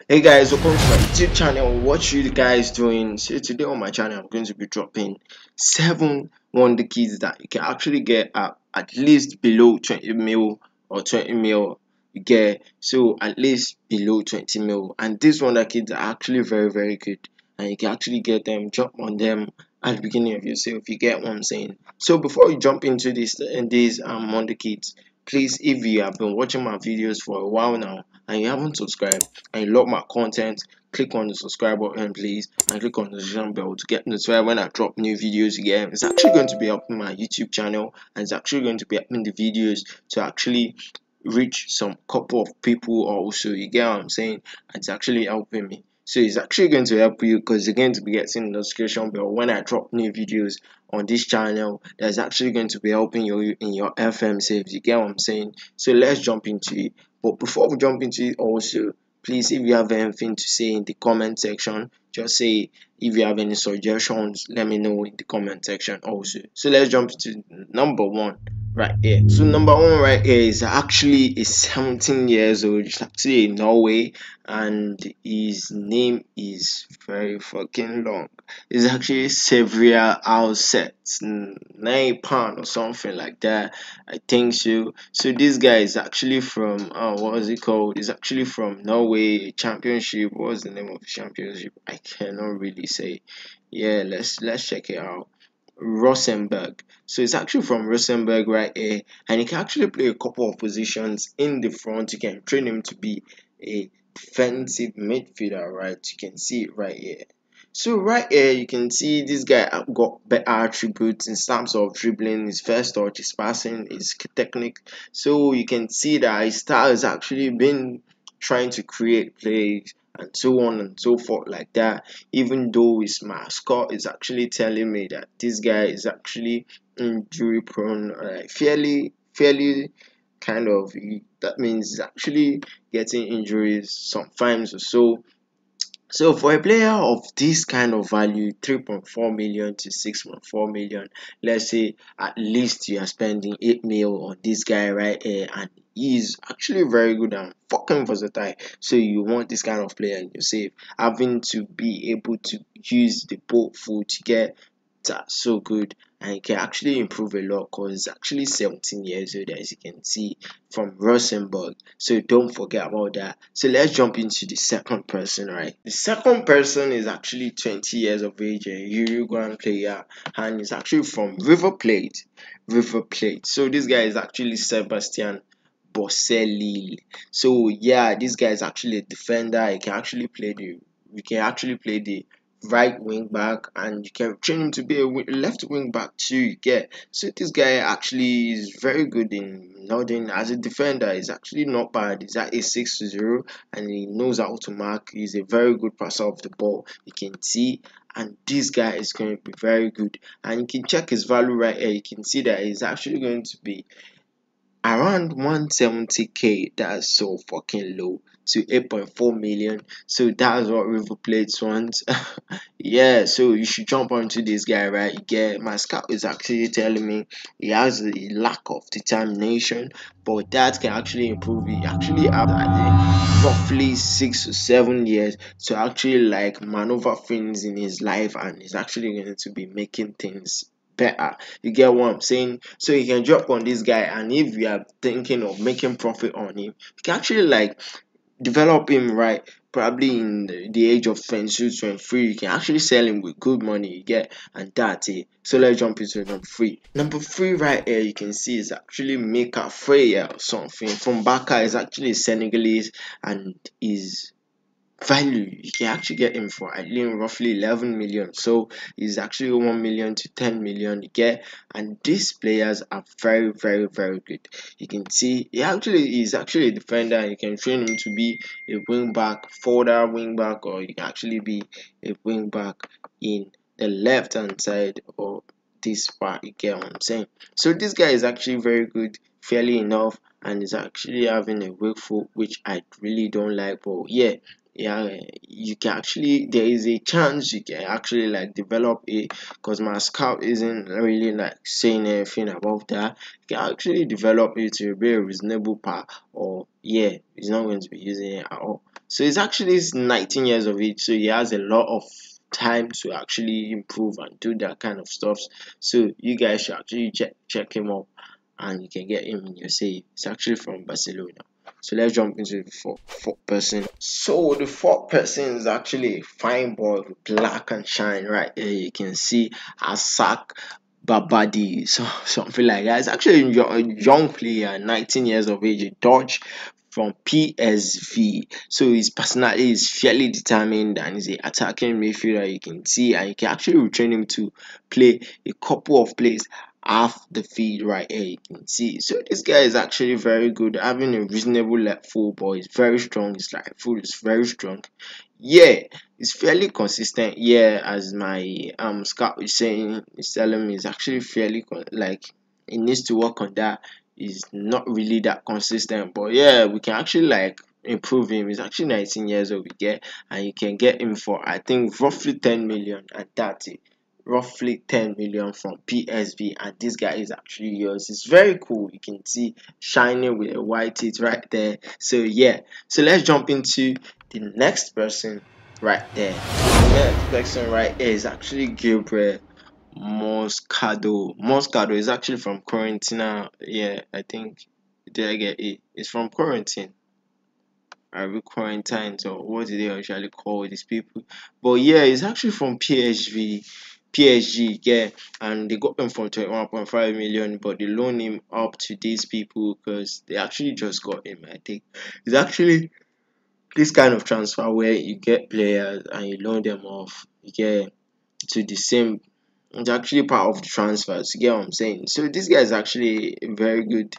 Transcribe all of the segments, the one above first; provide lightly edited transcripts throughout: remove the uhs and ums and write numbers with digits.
Hey guys, welcome to my YouTube channel. What you guys doing? So today on my channel, I'm going to be dropping 7 Wonderkids that you can actually get at least below 20 mil or 20 mil. You get so at least below 20 mil, and these Wonderkids are actually very good, and you can actually get them. Jump on them at the beginning of your sale if you get what I'm saying. So before you jump into these Wonderkids, please, if you have been watching my videos for a while now and you haven't subscribed and you love my content, click on the subscribe button please, and click on the notification bell to get notified when I drop new videos again. It's actually going to be helping my YouTube channel, and it's actually going to be helping the videos to actually reach some couple of people also. You get what I'm saying? And it's actually helping me. So it's actually going to help you because you're going to be getting the notification bell when I drop new videos on this channel. That's actually going to be helping you in your FM saves. You get what I'm saying? So let's jump into it. But before we jump into it also, please, if you have anything to say in the comment section, just say. If you have any suggestions, let me know in the comment section also. So let's jump to number one right here. So number one right here is actually a 17 years old. It's actually in Norway, and his name is very fucking long. It's actually several outsets, 9 pound or something like that. I think so. So this guy is actually from what is it called? It's actually from Norway Championship. What's the name of the championship? I cannot really say. Yeah, let's check it out. Rosenberg. So it's actually from Rosenberg right here, and he can actually play a couple of positions in the front. You can train him to be a defensive midfielder, right? You can see it right here. So right here, you can see this guy got better attributes in terms of dribbling, his first touch, his passing, his technique. So you can see that his style has actually been trying to create plays and so on and so forth like that. Even though his mascot is actually telling me that this guy is actually injury prone, fairly kind of. That means he's actually getting injuries sometimes or so. So for a player of this kind of value, 3.4 million to 6.4 million, let's say at least you are spending 8 mil on this guy right here, and he's actually very good and fucking versatile. So you want this kind of player in your save, having to be able to use the boat foot to get that so good, and he can actually improve a lot because he's actually 17 years old, as you can see, from Rosenborg. So don't forget about that. So let's jump into the second person, right? The second person is actually 20 years of age, a Uruguayan player, and he's actually from River Plate. River Plate. So this guy is actually Sebastian Boselli. So yeah, this guy is actually a defender. He can actually play the right wing back, and you can train him to be a left wing back too. You get, so this guy actually is very good in nothing as a defender. He's actually not bad. He's at a 6-0, and he knows how to mark. He's a very good passer of the ball, you can see. And this guy is going to be very good, and you can check his value right here. You can see that he's actually going to be around 170k. That's so fucking low to 8.4 million. So that's what River Plate wants. Yeah, so you should jump onto this guy, right? Yeah, my scout is actually telling me he has a lack of determination, but that can actually improve. He actually have roughly 6 to 7 years to actually like maneuver things in his life, and he's actually going to be making things better. You get what I'm saying? So you can drop on this guy, and if you are thinking of making profit on him, you can actually like develop him right. Probably in the age of 22, 23, you can actually sell him with good money. You get, and that's it. So let's jump into number three. Number three right here, you can see is actually Mika Freya or something from Baka. Is actually Senegalese, and is value you can actually get him for I think roughly 11 million. So he's actually 1 million to 10 million you get, and these players are very good. You can see he's actually a defender, and you can train him to be a wing back, further wing back, or you can actually be a wing back in the left hand side or this part. You get what I'm saying? So this guy is actually very good, fairly enough, and is actually having a weak foot, which I really don't like. But yeah, you can actually, there is a chance you can actually like develop it, because my scout isn't really like saying anything about that. You can actually develop it to be a reasonable part, or yeah, he's not going to be using it at all. So he's actually 19 years of age, so he has a lot of time to actually improve and do that kind of stuff. So you guys should actually check him up, and you can get him in your save. It's actually from Barcelona. So let's jump into the fourth person. So the fourth person is actually a fine boy with black and shine right here. You can see Asak Babadi, so something like that. It's actually a young player, 19 years of age, a Dutch from PSV. So his personality is fairly determined and he's an attacking midfielder, you can see, and you can actually retrain him to play a couple of plays half the field right here, you can see. So this guy is actually very good, having a reasonable left foot, but he's very strong. His right foot is very strong. Yeah, it's fairly consistent. Yeah, as my scout is saying, he's telling me it's actually fairly like he needs to work on that. He's not really that consistent, but yeah, we can actually like improve him. He's actually 19 years old, we get, and you can get him for I think roughly 10 million at that. Roughly 10 million from PSV, and this guy is actually yours. It's very cool. You can see shining with a white teeth right there. So yeah, so let's jump into the next person right there. The next person right here is actually Gabriel Moscado. Moscado is actually from Quarantina. Yeah, I think, did I get it? It's from Quarantine. Are we quarantines, or what do they actually call these people? But yeah, it's actually from PSG, yeah, and they got him for 21.5 million, but they loan him up to these people because they actually just got him. I think it's actually this kind of transfer where you get players and you loan them off, you get to the same. It's actually part of the transfers. You get what I'm saying? So this guy is actually a very good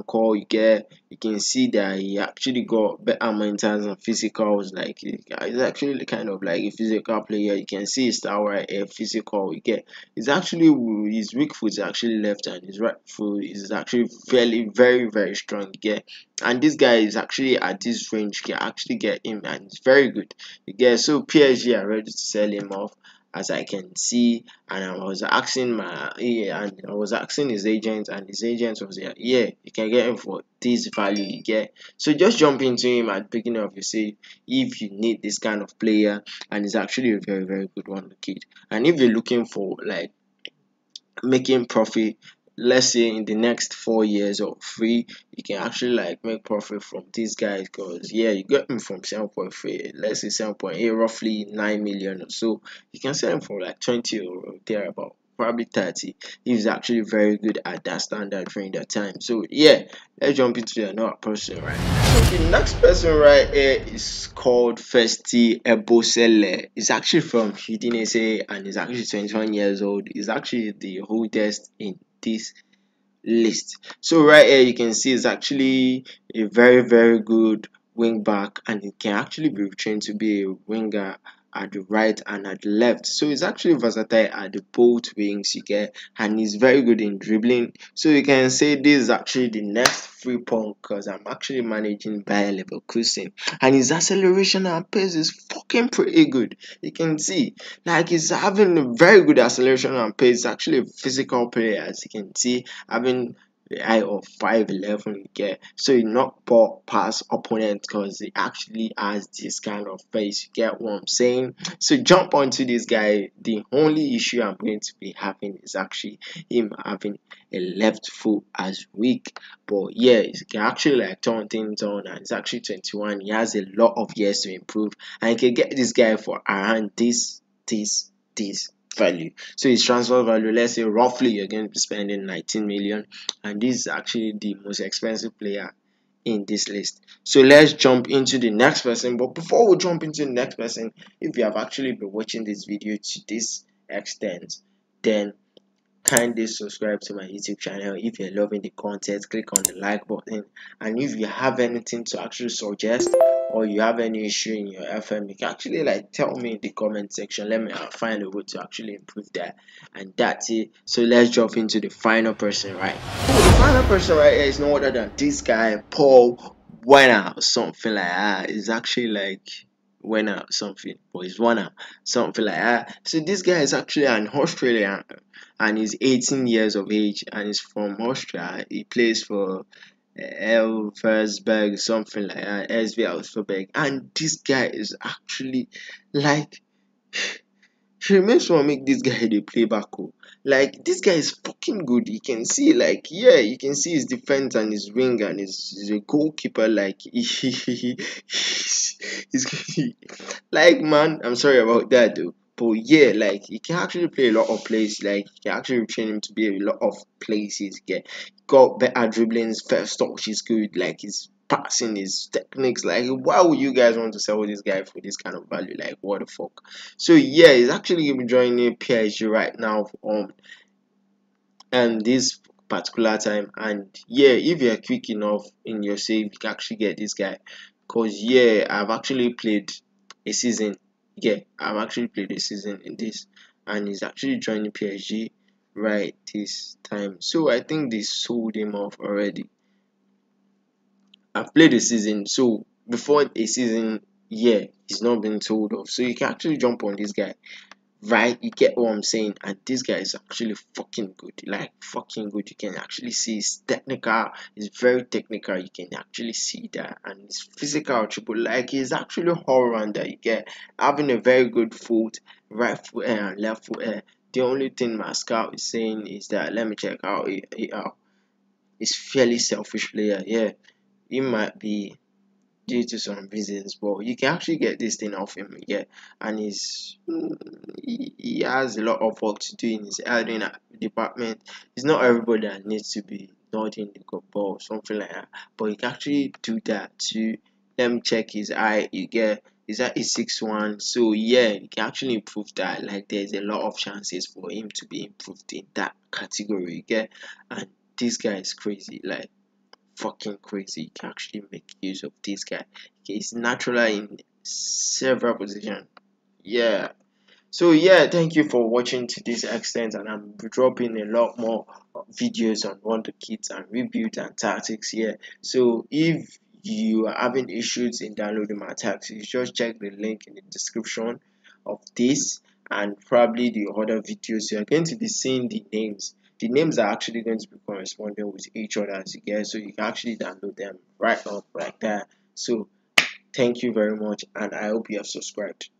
call. You can see that he actually got better mentals and physicals. Like he's actually kind of like a physical player. You can see his style right here, physical. You get he's actually his weak foot is actually left, and his right foot is actually very strong. You get, and this guy is actually at this range. You can actually get him, and it's very good. You get, so PSG are ready to sell him off, as I can see, and I was asking his agent, and his agent was like, yeah, you can get him for this value, you get. So just jump into him at the beginning of your save if you need this kind of player, and he's actually a very good one, the kid. And if you're looking for like making profit, let's say in the next 4 years or 3, you can actually like make profit from these guys, because yeah, you got them from 7.3, let's say 7.8, roughly 9 million or so. You can sell them for like 20 or thereabout, probably 30, if he's actually very good at that standard during that time. So yeah, let's jump into another person right. So the next person right here is called Festi Ebosele. He's actually from Udinese and he's actually 21 years old. He's actually the oldest in this list. So right here you can see it's actually a very good wing back, and it can actually be trained to be a winger at the right and at the left. So it's actually versatile at the both wings, you get, and he's very good in dribbling. So you can say this is actually the next free punk, because I'm actually managing Bayer Leverkusen, and his acceleration and pace is fucking pretty good. You can see like he's having a very good acceleration and pace. He's actually a physical player, as you can see, having the eye of 5'11", get, so he not ball past opponent because he actually has this kind of face, you get what I'm saying. So jump onto this guy. The only issue I'm going to be having is actually him having a left foot as weak, but yeah, he can actually like turn things on, and he's actually 21. He has a lot of years to improve, and you can get this guy for around this value. So his transfer value, let's say roughly you're going to be spending 19 million, and this is actually the most expensive player in this list. So let's jump into the next person. But before we jump into the next person, if you have actually been watching this video to this extent, then kindly subscribe to my YouTube channel. If you're loving the content, click on the like button, and if you have anything to actually suggest, or you have any issue in your FM, you can actually like tell me in the comment section. Let me find a way to actually improve that, and that's it. So let's jump into the final person right. The final person right here is no other than this guy, Paul Werner, or something like that. It's actually like Werner something, but it's Werner something like that. So this guy is actually an Australian, and he's 18 years of age, and he's from Austria. He plays for Elversberg, something like that, SV Alsberg, and this guy is actually like she makes one make this guy dey play back. Oh. Like this guy is fucking good. You can see, like, yeah, you can see his defense and his wing and his a goalkeeper. Like he's like, man, I'm sorry about that though. But yeah, like he can actually play a lot of places. Like you can actually train him to be a lot of places. Get got better dribblings, first touch is good. Like his passing, his techniques. Like why would you guys want to sell this guy for this kind of value? Like what the fuck? So yeah, he's actually gonna be joining PSG right now and this particular time. And yeah, if you're quick enough in your save, you can actually get this guy. Cause yeah, I've actually played a season. Yeah, I've actually played a season in this, and he's actually joining PSG right this time. So I think they sold him off already. I've played a season, so before a season, yeah, he's not been told off. So you can actually jump on this guy, right? You get what I'm saying? And this guy is actually fucking good, like fucking good. You can actually see he's technical, he's very technical. You can actually see that, and his physical triple, like he's actually all rounder. You get having a very good foot, right foot and left foot. The only thing my scout is saying is that let me check out. He's fairly selfish player. Yeah, he might be due to some reasons, but you can actually get this thing off him, yeah. And he has a lot of work to do in his eldering department. It's not everybody that needs to be nodding the good ball or something like that, but you can actually do that too. Let me check his eye. You get his eye is 6'1", so yeah, you can actually improve that. Like there's a lot of chances for him to be improved in that category, you get. And this guy is crazy, like fucking crazy. You can actually make use of this guy. He's natural in several positions. Yeah. So yeah, thank you for watching to this extent, and I'm dropping a lot more videos on Wonderkids and rebuild and tactics here. So if you are having issues in downloading my tactics, just check the link in the description of this and probably the other videos. You're going to be seeing the names. The names are actually going to be corresponding with each other as you get, so you can actually download them right up like that. So thank you very much, and I hope you have subscribed.